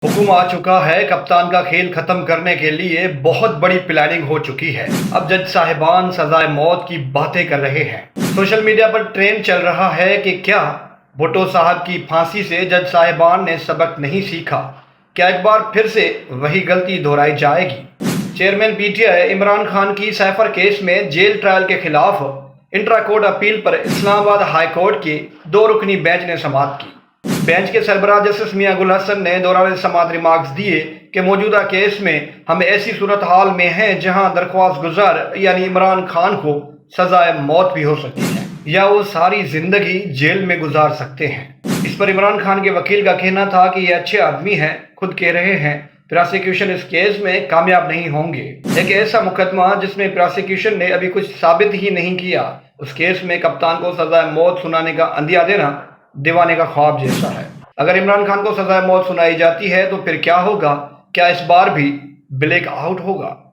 हुक्म आ चुका है, कप्तान का खेल खत्म करने के लिए बहुत बड़ी प्लानिंग हो चुकी है। अब जज साहिबान सजाए मौत की बातें कर रहे हैं। सोशल मीडिया पर ट्रेंड चल रहा है कि क्या भुट्टो साहब की फांसी से जज साहिबान ने सबक नहीं सीखा, क्या एक बार फिर से वही गलती दोहराई जाएगी। चेयरमैन पीटीआई इमरान खान की सैफर केस में जेल ट्रायल के खिलाफ इंट्रा कोर्ट अपील पर इस्लामाबाद हाई कोर्ट के 2 रुकनी बेंच ने समाअत की। बेंच के सरबराह जस्टिस मियां गुल हसन ने दौरान समाअत रिमार्क्स दिए कि मौजूदा केस में हम ऐसी सूरत हाल में हैं जहां दरख्वास्त गुजार यानी इमरान खान को सजाए मौत भी हो सकती है या वो सारी जिंदगी जेल में गुजार सकते हैं। इस पर इमरान खान के वकील का कहना था कि ये अच्छे आदमी हैं, खुद कह रहे हैं प्रोसिक्यूशन इस केस में कामयाब नहीं होंगे। एक ऐसा मुकदमा जिसमें प्रोसिक्यूशन ने अभी कुछ साबित ही नहीं किया, उस केस में कप्तान को सजाए मौत सुनाने का अंदिया देना दीवाने का ख्वाब जैसा है। अगर इमरान खान को सजाए मौत सुनाई जाती है तो फिर क्या होगा? क्या इस बार भी ब्लैक आउट होगा?